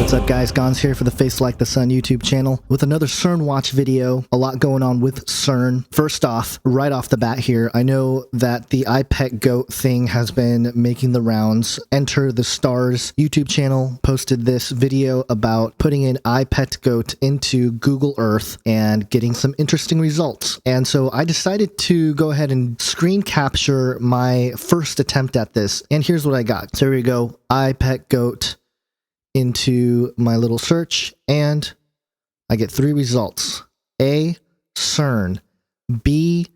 What's up guys, Gons here for the Face Like the Sun YouTube channel with another CERN watch video. A lot going on with CERN. First off, right off the bat here, I know that the iPet goat thing has been making the rounds. Enter the Stars YouTube channel posted this video about putting an iPet goat into Google Earth and getting some interesting results. And so I decided to go ahead and screen capture my first attempt at this. And here's what I got. So here we go, iPet goat into my little search, and I get three results. A, CERN, B,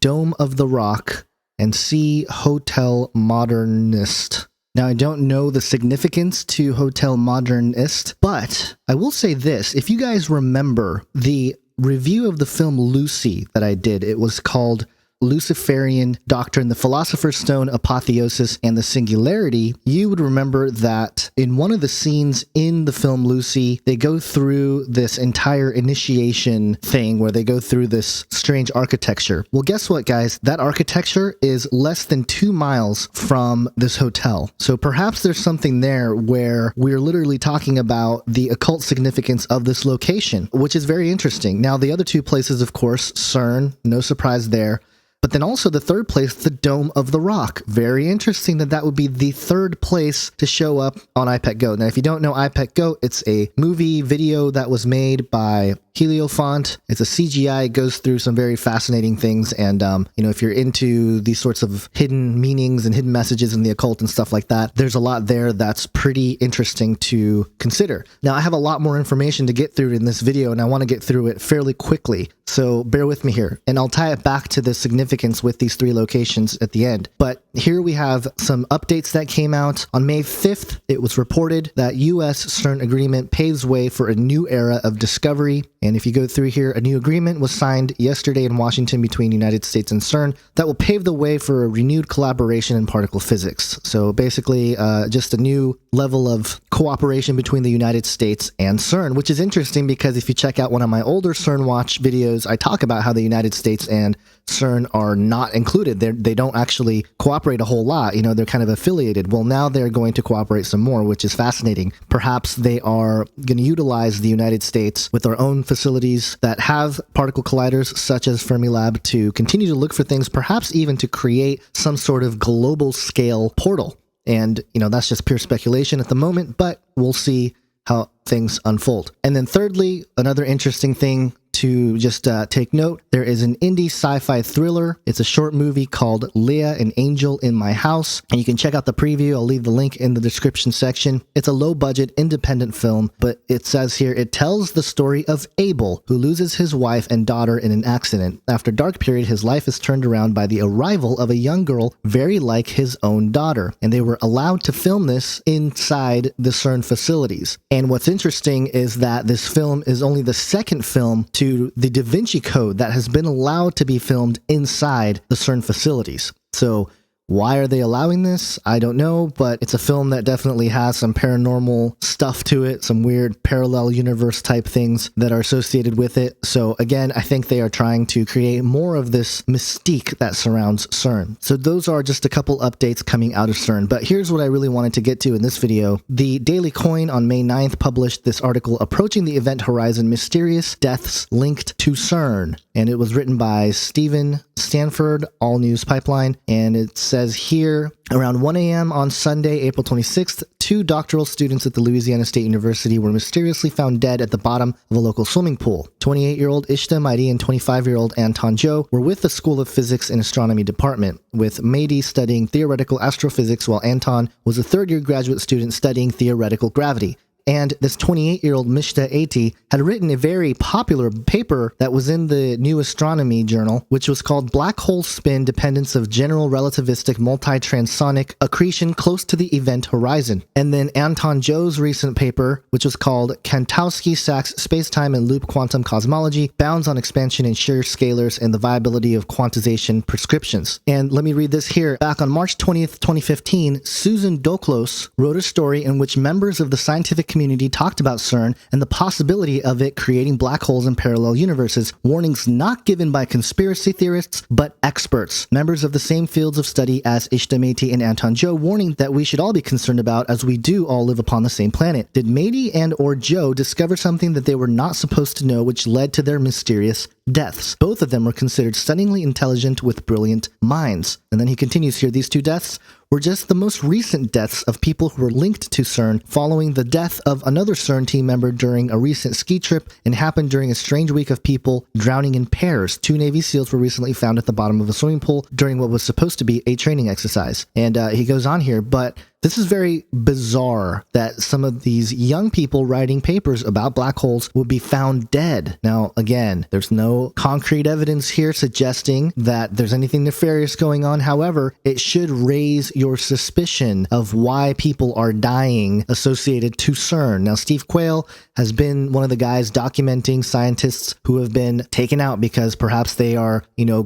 Dome of the Rock, and C, Hotel Modernist. Now, I don't know the significance to Hotel Modernist, but I will say this. If you guys remember the review of the film Lucy that I did, it was called Luciferian Doctrine, the Philosopher's Stone, Apotheosis, and the Singularity, you would remember that in one of the scenes in the film Lucy, they go through this entire initiation thing where they go through this strange architecture. Well, guess what, guys? That architecture is less than 2 miles from this hotel. So perhaps there's something there where we're literally talking about the occult significance of this location, which is very interesting. Now, the other two places, of course, CERN, no surprise there. But then also the third place, the Dome of the Rock. Very interesting that that would be the third place to show up on iPet Goat. Now, if you don't know iPet Goat, it's a movie video that was made by Heliofont. It's a CGI. It goes through some very fascinating things. And, you know, if you're into these sorts of hidden meanings and hidden messages in the occult and stuff like that, there's a lot there that's pretty interesting to consider. Now, I have a lot more information to get through in this video, and I want to get through it fairly quickly. So bear with me here, and I'll tie it back to the significance with these three locations at the end. But here we have some updates that came out. On May 5th, it was reported that U.S. CERN agreement paves way for a new era of discovery. And if you go through here, a new agreement was signed yesterday in Washington between the United States and CERN that will pave the way for a renewed collaboration in particle physics. So basically, just a new level of cooperation between the United States and CERN, which is interesting because if you check out one of my older CERN Watch videos, I talk about how the United States and CERN are not included. They don't actually cooperate a whole lot. You know, they're kind of affiliated. Well, now they're going to cooperate some more, which is fascinating. Perhaps they are going to utilize the United States with their own facilities that have particle colliders such as Fermilab to continue to look for things, perhaps even to create some sort of global scale portal. And, you know, that's just pure speculation at the moment, but we'll see how things unfold. And then thirdly, another interesting thing to just take note, there is an indie sci-fi thriller. It's a short movie called Leah, an Angel in My House, and you can check out the preview. I'll leave the link in the description section. It's a low-budget independent film, but it says here, it tells the story of Abel, who loses his wife and daughter in an accident. After a dark period, his life is turned around by the arrival of a young girl very like his own daughter, and they were allowed to film this inside the CERN facilities. And what's interesting is that this film is only the second film to the Da Vinci Code that has been allowed to be filmed inside the CERN facilities. So why are they allowing this? I don't know, but it's a film that definitely has some paranormal stuff to it, some weird parallel universe type things that are associated with it. So again, I think they are trying to create more of this mystique that surrounds CERN. So those are just a couple updates coming out of CERN. But here's what I really wanted to get to in this video. The Daily Coin on May 9th published this article, Approaching the Event Horizon, Mysterious Deaths Linked to CERN. And it was written by Stephen Stanford, All News Pipeline, and it says here, around 1 a.m. on Sunday, April 26th, 2 doctoral students at the Louisiana State University were mysteriously found dead at the bottom of a local swimming pool. 28-year-old Ishta Maidi and 25-year-old Anton Zhou were with the School of Physics and Astronomy department, with Maidi studying theoretical astrophysics while Anton was a third-year graduate student studying theoretical gravity. And this 28-year-old Mishta Ati had written a very popular paper that was in the New Astronomy Journal, which was called Black Hole Spin Dependence of General Relativistic Multitransonic Accretion Close to the Event Horizon. And then Anton Zhou's recent paper, which was called Kantowski-Sachs Spacetime and Loop Quantum Cosmology, Bounds on Expansion and Shear Scalars and the Viability of Quantization Prescriptions. And let me read this here. Back on March 20th, 2015, Susan Doklos wrote a story in which members of the scientific community talked about CERN and the possibility of it creating black holes in parallel universes, warnings not given by conspiracy theorists, but experts, members of the same fields of study as Ishta Mehti and Anton Joe, warning that we should all be concerned about as we do all live upon the same planet. Did Mehti and or Joe discover something that they were not supposed to know which led to their mysterious deaths? Both of them were considered stunningly intelligent with brilliant minds. And then he continues here, these two deaths were just the most recent deaths of people who were linked to CERN following the death of another CERN team member during a recent ski trip, and happened during a strange week of people drowning in pairs. 2 Navy SEALs were recently found at the bottom of a swimming pool during what was supposed to be a training exercise. And he goes on here, but this is very bizarre that some of these young people writing papers about black holes would be found dead. Now, again, there's no concrete evidence here suggesting that there's anything nefarious going on. However, it should raise your suspicion of why people are dying associated to CERN. Now, Steve Quayle has been one of the guys documenting scientists who have been taken out because perhaps they are,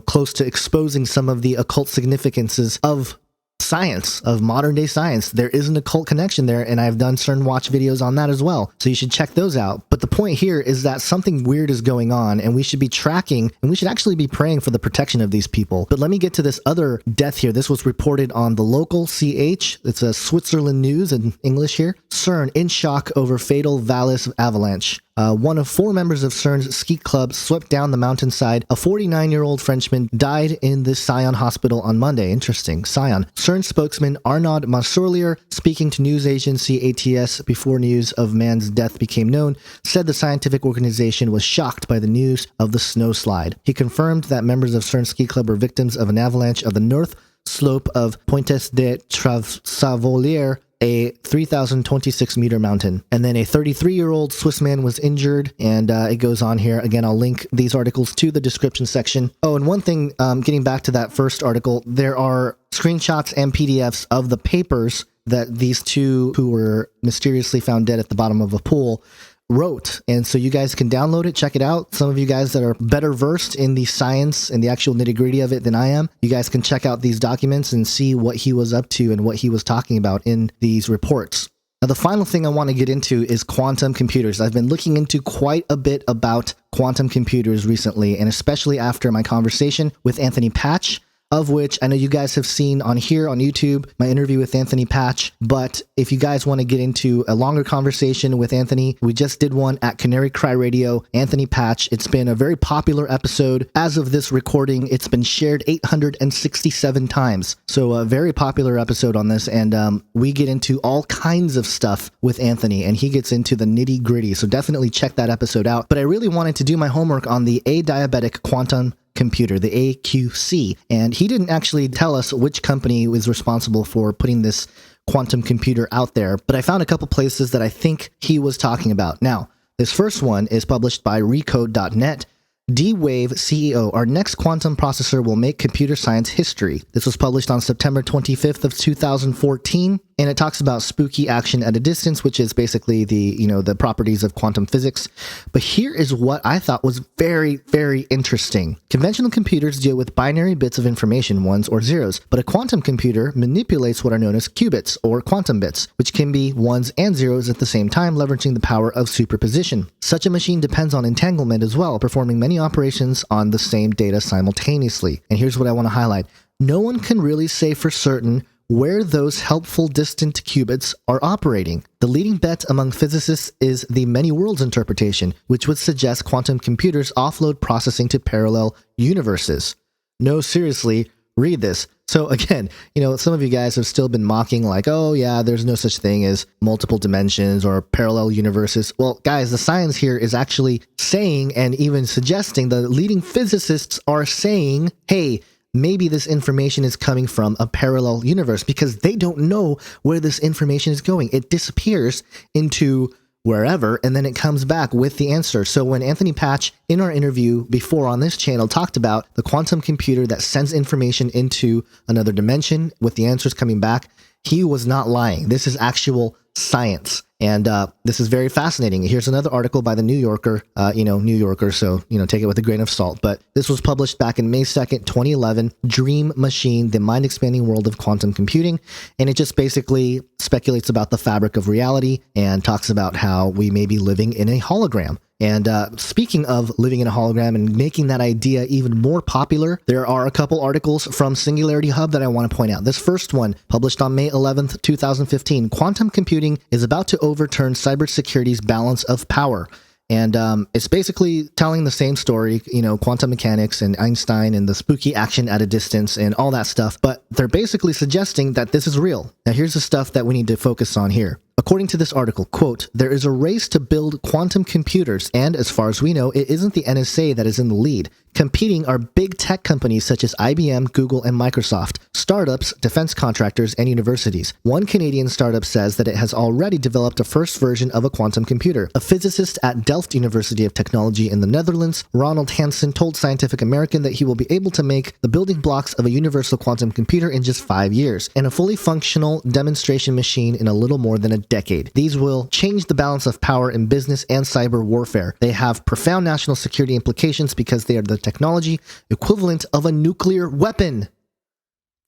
close to exposing some of the occult significances of science, of modern day science. There is an occult connection there, and I've done CERN watch videos on that as well, so you should check those out. But the point here is that something weird is going on, and we should be tracking, and we should actually be praying for the protection of these people. But let me get to this other death here. This was reported on the local CH. It's a Switzerland news in English here. CERN in shock over fatal Vallis avalanche. One of 4 members of CERN's ski club swept down the mountainside. A 49-year-old Frenchman died in the Sion hospital on Monday. Interesting. Sion. CERN spokesman Arnaud Mansourlier, speaking to news agency ATS before news of man's death became known, said the scientific organization was shocked by the news of the snowslide. He confirmed that members of CERN ski club were victims of an avalanche of the north slope of Pointes de Travasavolière, a 3,026 meter mountain. And then a 33-year-old Swiss man was injured, and it goes on here. Again, I'll link these articles to the description section. Oh, and one thing, getting back to that first article, there are screenshots and PDFs of the papers that these two who were mysteriously found dead at the bottom of a pool wrote. And so you guys can download it, check it out. Some of you guys that are better versed in the science and the actual nitty-gritty of it than I am, you guys can check out these documents and see what he was up to and what he was talking about in these reports. Now, the final thing I want to get into is quantum computers. I've been looking into quite a bit about quantum computers recently, and especially after my conversation with Anthony Patch, of which I know you guys have seen on here on YouTube, my interview with Anthony Patch. But if you guys want to get into a longer conversation with Anthony, we just did one at Canary Cry Radio, Anthony Patch. It's been a very popular episode. As of this recording, it's been shared 867 times. So a very popular episode on this. And we get into all kinds of stuff with Anthony, and he gets into the nitty gritty. So definitely check that episode out. But I really wanted to do my homework on the adiabatic quantum computer, the AQC, and he didn't actually tell us which company was responsible for putting this quantum computer out there, but I found a couple places that I think he was talking about. Now, this first one is published by Recode.net. D-Wave CEO, our next quantum processor will make computer science history. This was published on September 25th of 2014, and it talks about spooky action at a distance, which is basically the properties of quantum physics. But here is what I thought was very, very interesting. Conventional computers deal with binary bits of information, ones or zeros, but a quantum computer manipulates what are known as qubits, or quantum bits, which can be ones and zeros at the same time, leveraging the power of superposition. Such a machine depends on entanglement as well, performing many operations on the same data simultaneously. And here's what I want to highlight. No one can really say for certain where those helpful distant qubits are operating. The leading bet among physicists is the many worlds interpretation, which would suggest quantum computers offload processing to parallel universes. No, seriously, read this. So again, some of you guys have still been mocking like, oh yeah, there's no such thing as multiple dimensions or parallel universes. Well, guys, the science here is actually saying and even suggesting, the leading physicists are saying, hey, maybe this information is coming from a parallel universe, because they don't know where this information is going. It disappears into wherever, and then it comes back with the answer. So when Anthony Patch, in our interview before on this channel, talked about the quantum computer that sends information into another dimension with the answers coming back, he was not lying. This is actual science. And this is very fascinating. Here's another article by the New Yorker, New Yorker, so, take it with a grain of salt. But this was published back in May 2nd, 2011, Dream Machine, the mind-expanding world of quantum computing. And it just basically speculates about the fabric of reality and talks about how we may be living in a hologram. And speaking of living in a hologram and making that idea even more popular, there are a couple articles from Singularity Hub that I want to point out. This first one, published on May 11th, 2015, Quantum Computing is about to overturn cybersecurity's balance of power. And it's basically telling the same story, quantum mechanics and Einstein and the spooky action at a distance and all that stuff. But they're basically suggesting that this is real. Now, here's the stuff that we need to focus on here. According to this article, quote, there is a race to build quantum computers, and as far as we know, it isn't the NSA that is in the lead. Competing are big tech companies such as IBM, Google, and Microsoft, startups, defense contractors, and universities. One Canadian startup says that it has already developed a first version of a quantum computer. A physicist at Delft University of Technology in the Netherlands, Ronald Hansen, told Scientific American that he will be able to make the building blocks of a universal quantum computer in just 5 years, and a fully functional demonstration machine in a little more than a decade. These will change the balance of power in business and cyber warfare. They have profound national security implications because they are the technology equivalent of a nuclear weapon.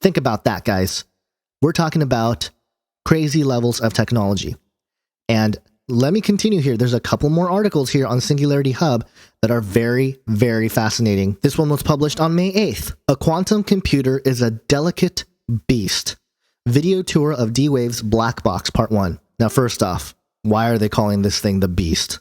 Think about that, guys. We're talking about crazy levels of technology. And let me continue here. There's a couple more articles here on Singularity Hub that are very, very fascinating. This one was published on May 8th. A quantum computer is a delicate beast. Video tour of D-Wave's Black Box, Part 1. Now, first off, why are they calling this thing the beast?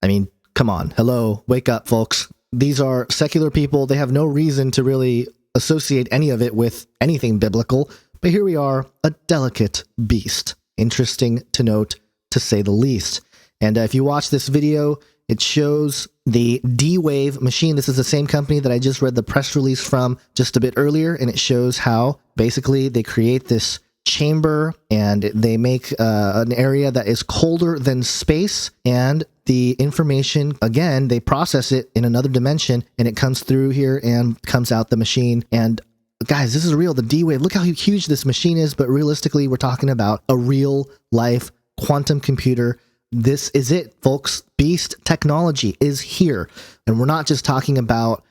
I mean, come on. Hello, wake up, folks. These are secular people. They have no reason to really associate any of it with anything biblical. But here we are, a delicate beast. Interesting to note, to say the least. And if you watch this video, it shows the D-Wave machine. This is the same company that I just read the press release from just a bit earlier, and it shows how basically they create this chamber and they make an area that is colder than space, and the information, again, they process it in another dimension, and it comes through here and comes out the machine. And guys, this is real. The D-Wave, look how huge this machine is, but realistically, we're talking about a real life quantum computer. This is it, folks. Beast technology is here. And we're not just talking about,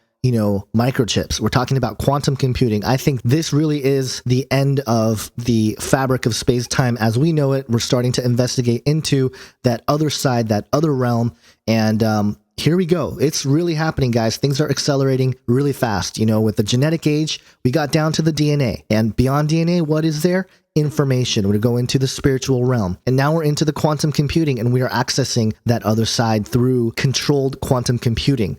microchips. We're talking about quantum computing. I think this really is the end of the fabric of space-time as we know it. We're starting to investigate into that other side, that other realm. And here we go. It's really happening, guys. Things are accelerating really fast. With the genetic age, we got down to the DNA. And beyond DNA, what is there? Information. We're going into the spiritual realm. And now we're into the quantum computing, and we are accessing that other side through controlled quantum computing.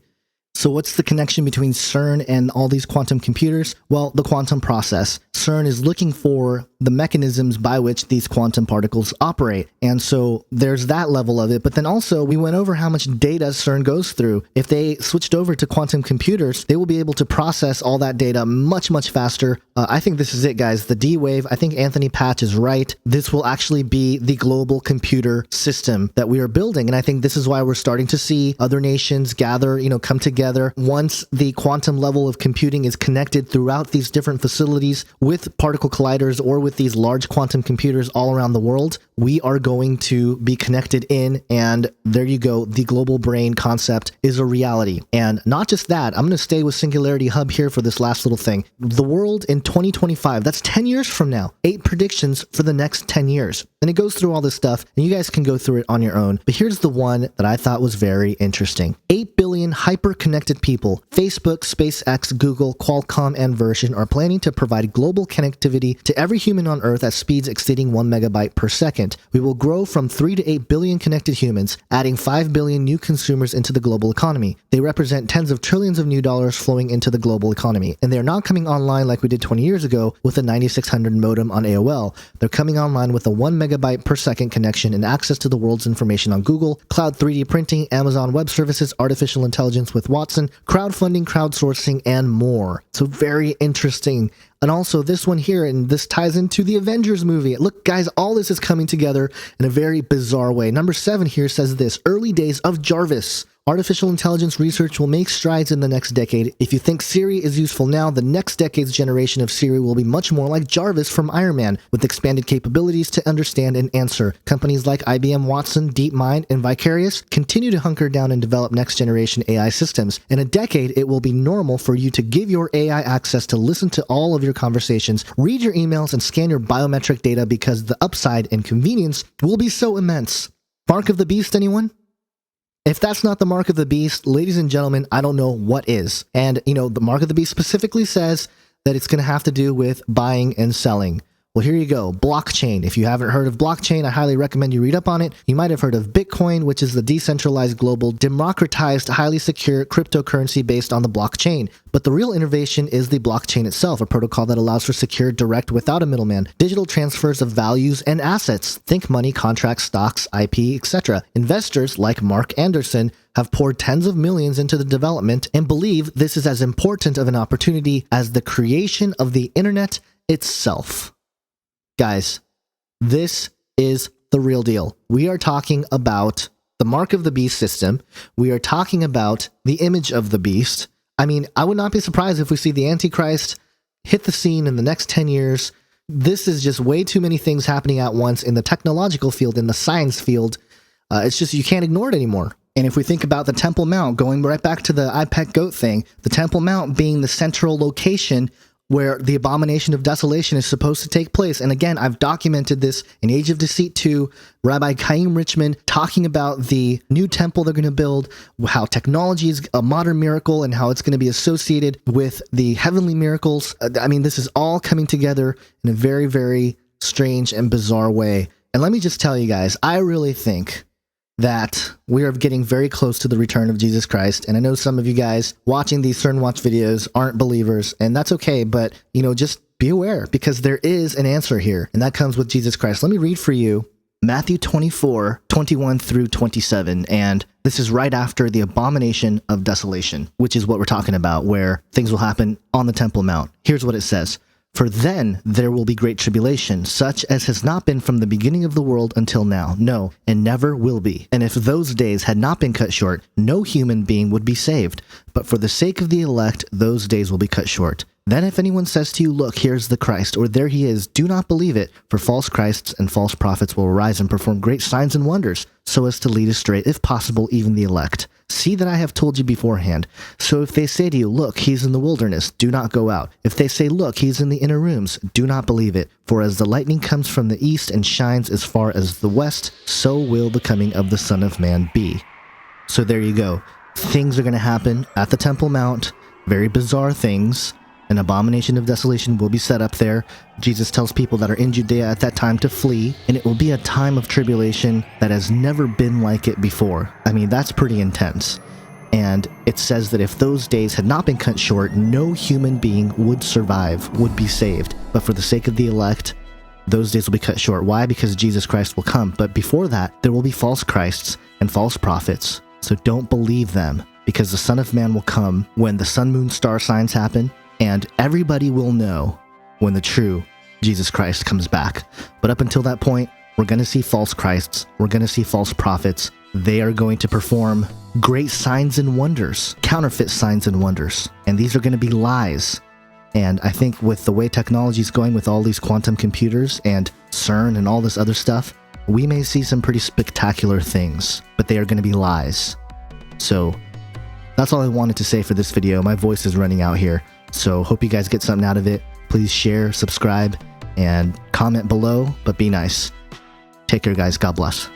So what's the connection between CERN and all these quantum computers? Well, the quantum process. CERN is looking for the mechanisms by which these quantum particles operate. And so there's that level of it. But then also we went over how much data CERN goes through. If they switched over to quantum computers, they will be able to process all that data much, much faster. I think this is it, guys. The D-Wave, I think Anthony Patch is right. This will actually be the global computer system that we are building. And I think this is why we're starting to see other nations gather, come together. Once the quantum level of computing is connected throughout these different facilities with particle colliders or with these large quantum computers all around the world, we are going to be connected in, and there you go. The global brain concept is a reality. And not just that, I'm going to stay with Singularity Hub here for this last little thing. The world in 2025, that's 10 years from now. 8 predictions for the next 10 years. And it goes through all this stuff, and you guys can go through it on your own. But here's the one that I thought was very interesting. 8 billion hyper-connected people, Facebook, SpaceX, Google, Qualcomm, and Version are planning to provide global connectivity to every human on Earth at speeds exceeding 1 megabyte per second. We will grow from 3 to 8 billion connected humans, adding 5 billion new consumers into the global economy. They represent tens of trillions of new dollars flowing into the global economy. And they're not coming online like we did 20 years ago with a 9600 modem on AOL. They're coming online with a 1 megabyte per second connection and access to the world's information on Google, cloud 3D printing, Amazon Web Services, artificial intelligence with Watson, crowdfunding, crowdsourcing, and more. So very interesting. And also this one here, and this ties into the Avengers movie. Look, guys, all this is coming together in a very bizarre way. Number 7 here says this: early days of Jarvis. Artificial intelligence research will make strides in the next decade. If you think Siri is useful now, the next decade's generation of Siri will be much more like Jarvis from Iron Man, with expanded capabilities to understand and answer. Companies like IBM Watson, DeepMind, and Vicarious continue to hunker down and develop next-generation AI systems. In a decade, it will be normal for you to give your AI access to listen to all of your conversations, read your emails, and scan your biometric data because the upside and convenience will be so immense. Mark of the beast, anyone? If that's not the mark of the beast, ladies and gentlemen, I don't know what is. And, the mark of the beast specifically says that it's going to have to do with buying and selling. Well, here you go. Blockchain. If you haven't heard of blockchain, I highly recommend you read up on it. You might have heard of Bitcoin, which is the decentralized, global, democratized, highly secure cryptocurrency based on the blockchain. But the real innovation is the blockchain itself, a protocol that allows for secure, direct, without a middleman, digital transfers of values and assets. Think money, contracts, stocks, IP, etc. Investors like Mark Anderson have poured tens of millions into the development and believe this is as important of an opportunity as the creation of the internet itself. Guys, this is the real deal. We are talking about the mark of the beast system. We are talking about the image of the beast. I mean, I would not be surprised if we see the Antichrist hit the scene in the next 10 years. This is just way too many things happening at once in the technological field, in the science field. It's just, you can't ignore it anymore. And if we think about the Temple Mount, going right back to the IPEC goat thing, the Temple Mount being the central location where the abomination of desolation is supposed to take place. And again, I've documented this in Age of Deceit 2, Rabbi Chaim Richmond talking about the new temple they're going to build, how technology is a modern miracle and how it's going to be associated with the heavenly miracles. I mean, this is all coming together in a very, very strange and bizarre way. And let me just tell you guys, I really think that we are getting very close to the return of Jesus Christ. And I know some of you guys watching these CERN Watch videos aren't believers, and that's okay, but, just be aware, because there is an answer here, and that comes with Jesus Christ. Let me read for you Matthew 24, 21 through 27, and this is right after the abomination of desolation, which is what we're talking about, where things will happen on the Temple Mount. Here's what it says. For then there will be great tribulation, such as has not been from the beginning of the world until now, no, and never will be. And if those days had not been cut short, no human being would be saved. But for the sake of the elect, those days will be cut short. Then if anyone says to you, look, here's the Christ, or there he is, do not believe it, for false Christs and false prophets will arise and perform great signs and wonders, so as to lead astray, if possible, even the elect. See that I have told you beforehand. So if they say to you, look, he's in the wilderness, do not go out. If they say, look, he's in the inner rooms, do not believe it. For as the lightning comes from the east and shines as far as the west, so will the coming of the Son of Man be. So there you go. Things are going to happen at the Temple Mount. Very bizarre things. An abomination of desolation will be set up there. Jesus tells people that are in Judea at that time to flee, and it will be a time of tribulation that has never been like it before. I mean, that's pretty intense. And it says that if those days had not been cut short, no human being would survive, would be saved. But for the sake of the elect, those days will be cut short. Why? Because Jesus Christ will come. But before that, there will be false Christs and false prophets. So don't believe them, because the Son of Man will come when the sun, moon, star signs happen, and everybody will know when the true Jesus Christ comes back. But up until that point, we're going to see false Christs. We're going to see false prophets. They are going to perform great signs and wonders, counterfeit signs and wonders. And these are going to be lies. And I think with the way technology is going with all these quantum computers and CERN and all this other stuff, we may see some pretty spectacular things, but they are going to be lies. So that's all I wanted to say for this video. My voice is running out here. So hope you guys get something out of it. Please share, subscribe, and comment below, but be nice. Take care, guys. God bless.